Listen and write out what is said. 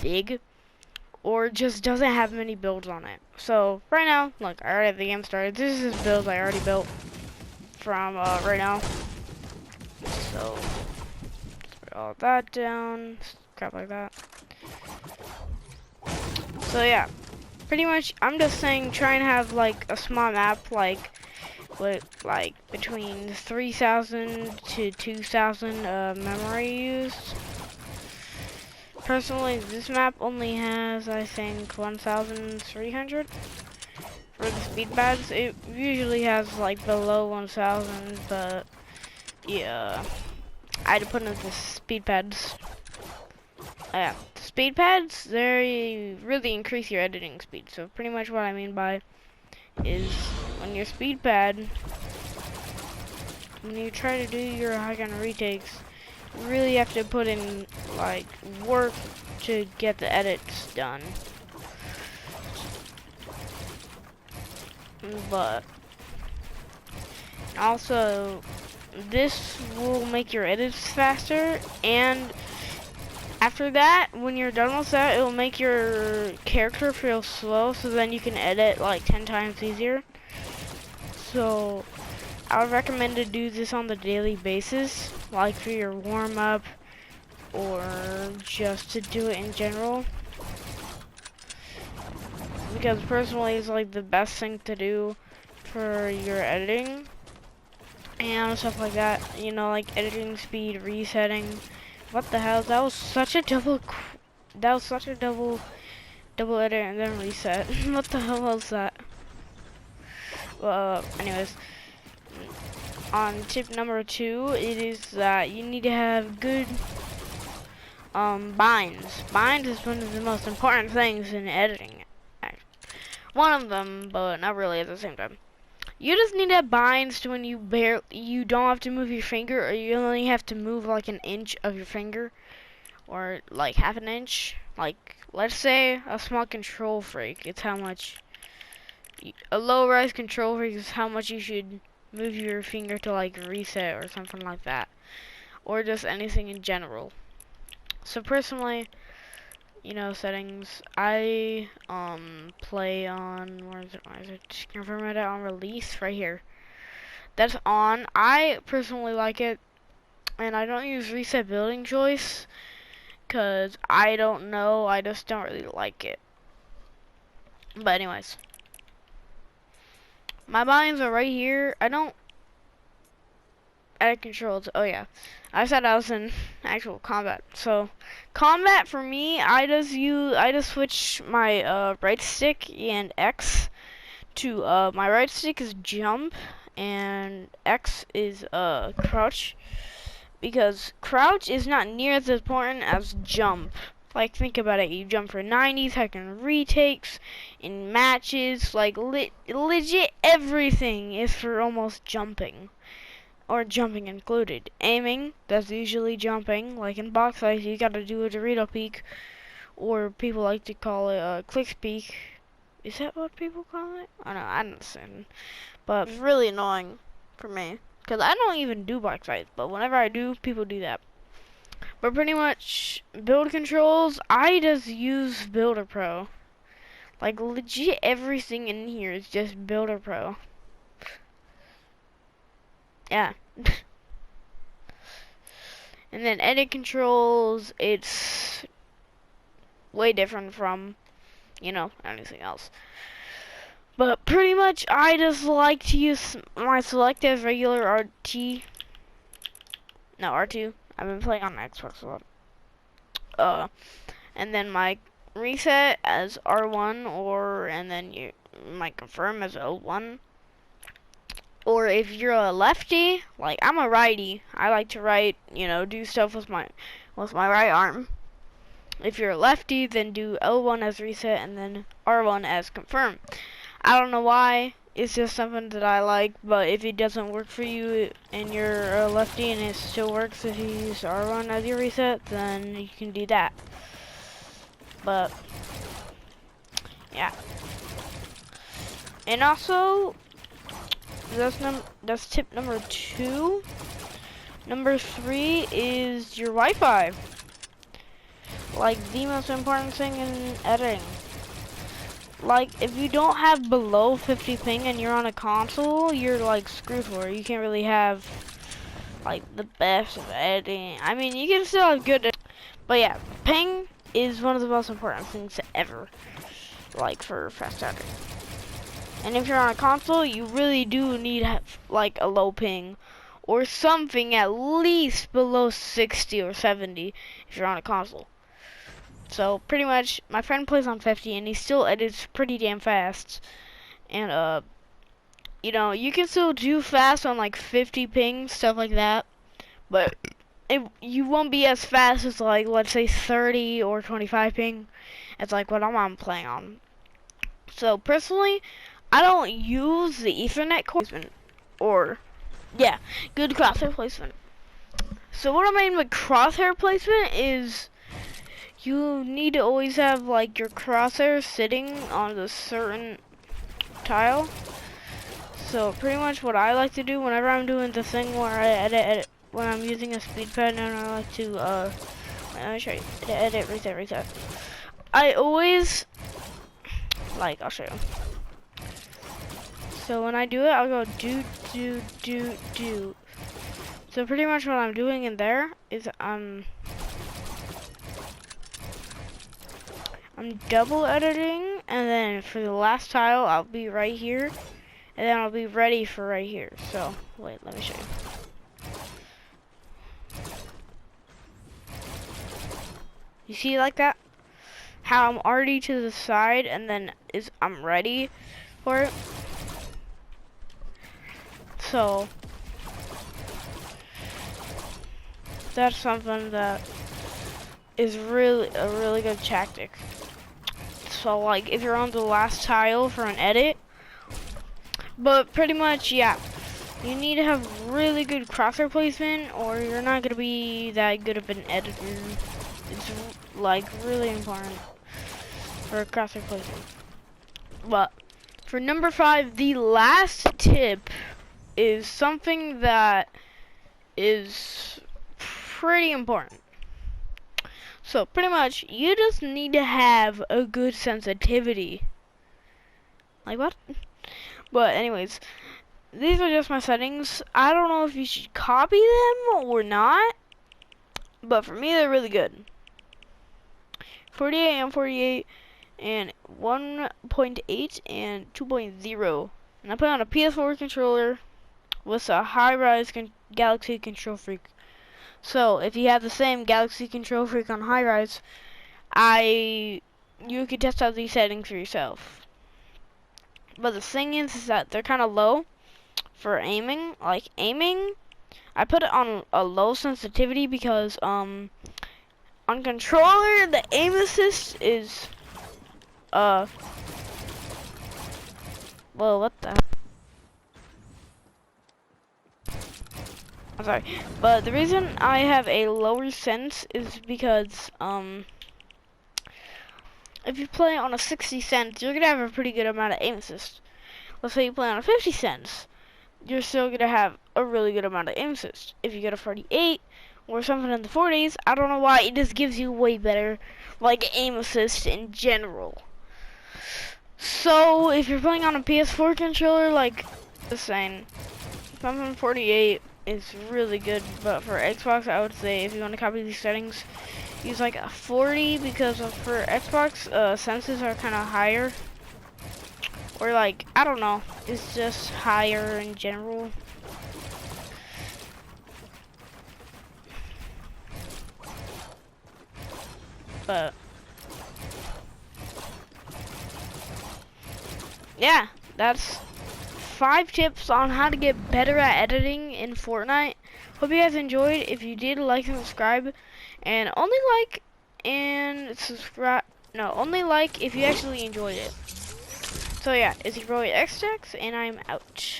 big or just doesn't have many builds on it. So right now, look, I already have the game started. This is builds I already built from right now. So put all that down, crap like that. So yeah, pretty much I'm just saying try and have like a small map like with like between 3,000 to 2,000 memory used. Personally, this map only has, I think, 1,300 for the speed pads. It usually has like below 1,000, but yeah, I had to put in the speed pads. Yeah, the speed pads, they really increase your editing speed. So pretty much what I mean by is when your speed pad, when you try to do your high count retakes, you really have to put in like work to get the edits done. But also this will make your edits faster, and after that, when you're done with that, it will make your character feel slow, so then you can edit like 10 times easier. So I would recommend to do this on the daily basis, like for your warm-up or just to do it in general, because personally it's like the best thing to do for your editing and stuff like that, you know, like editing speed, resetting. What the hell, that was such a double edit and then reset. What the hell was that? Anyways, on tip number 2, it is that you need to have good binds. Binds is one of the most important things in editing. One of them, but not really at the same time. You just need to have binds to when you don't have to move your finger, or you only have to move like an inch of your finger, or like half an inch. Like, let's say a small control freak, it's how much, a low-rise control freak is how much you should move your finger to like reset or something like that, or just anything in general. So personally, you know, settings, I play on, where is it, confirm it on release right here. That's on. I personally like it, and I don't use reset building choice because I don't know, I just don't really like it. But anyways, my binds are right here. I don't edit controls. Oh yeah, I said I was in actual combat. So combat for me, I just switch my right stick and X to my right stick is jump and X is crouch, because crouch is not near as important as jump. Like, think about it, you jump for 90-second retakes in matches, like legit everything is for almost jumping, or jumping included. Aiming, that's usually jumping, like in box fights you gotta do a Dorito peek, or people like to call it a click peek. Is that what people call it? I don't know, I don't understand. But it's really annoying for me, because I don't even do box fights, but whenever I do, people do that. But pretty much, build controls, I just use Builder Pro. Like, legit everything in here is just Builder Pro. Yeah. And then edit controls, it's way different from, you know, anything else. But pretty much, I just like to use my select as regular R2. I've been playing on Xbox a lot. And then my reset as R1, and then you might confirm as L1. Or if you're a lefty, like I'm a righty, I like to write, you know, do stuff with my right arm. If you're a lefty, then do L1 as reset and then R1 as confirm. I don't know why, it's just something that I like, but if it doesn't work for you and you're a lefty and it still works if you use R1 as your reset, then you can do that. But yeah. And also, that's tip number 2. Number 3 is your Wi-Fi. like the most important thing in editing. Like, if you don't have below 50 ping and you're on a console, you're like screwed for it. You can't really have like the best of editing. I mean, you can still have good, but yeah, ping is one of the most important things ever, like for fast editing. And if you're on a console, you really do need like a low ping or something at least below 60 or 70 if you're on a console. So pretty much, my friend plays on 50 and he still edits pretty damn fast. And you know, you can still do fast on like 50 ping, stuff like that, but you won't be as fast as like, let's say 30 or 25 ping. It's like what I'm playing on. So personally, I don't use the Ethernet cord or, yeah, good crosshair placement. So what I mean with crosshair placement is you need to always have like your crosshair sitting on a certain tile. So pretty much what I like to do whenever I'm doing the thing where I edit when I'm using a speed pad, and I like to let me show you, edit right there. I always like, I'll show you. So when I do it, I'll go do. So pretty much what I'm doing in there is I'm double editing, and then for the last tile, I'll be right here, and then I'll be ready for right here. So wait, let me show you. You see like that? How I'm already to the side, and then I'm ready for it. So that's something that is really a really good tactic. So like if you're on the last tile for an edit, but pretty much, yeah, you need to have really good crosshair placement or you're not gonna be that good of an editor. It's like really important for crosshair placement. But for number 5, the last tip is something that is pretty important. So pretty much, you just need to have a good sensitivity. Like what? But anyways, these are just my settings. I don't know if you should copy them or not, but for me they're really good. 48 and 48 and 1.8 and 2.0. And I put on a PS4 controller with a high-res Galaxy Control Freak. So if you have the same Galaxy Control Freak on high-res, you can test out these settings for yourself. But the thing is that they're kind of low for aiming. Like aiming, I put it on a low sensitivity because on controller the aim assist is well, what the, I'm sorry, but the reason I have a lower sense is because if you play on a 60 cents, you're gonna have a pretty good amount of aim assist. Let's say you play on a 50 cents, you're still gonna have a really good amount of aim assist. If you get a 48 or something in the 40s, I don't know why, it just gives you way better like aim assist in general. So if you're playing on a PS4 controller, like the same, something 48 is really good, but for Xbox, I would say if you want to copy these settings, use like a 40 because for Xbox, senses are kind of higher. Or like, I don't know, it's just higher in general. But yeah, that's 5 tips on how to get better at editing in Fortnite. Hope you guys enjoyed. If you did, like and subscribe. And only like and subscribe. No, only like if you actually enjoyed it. So yeah, it's your boy Xjax, and I'm out.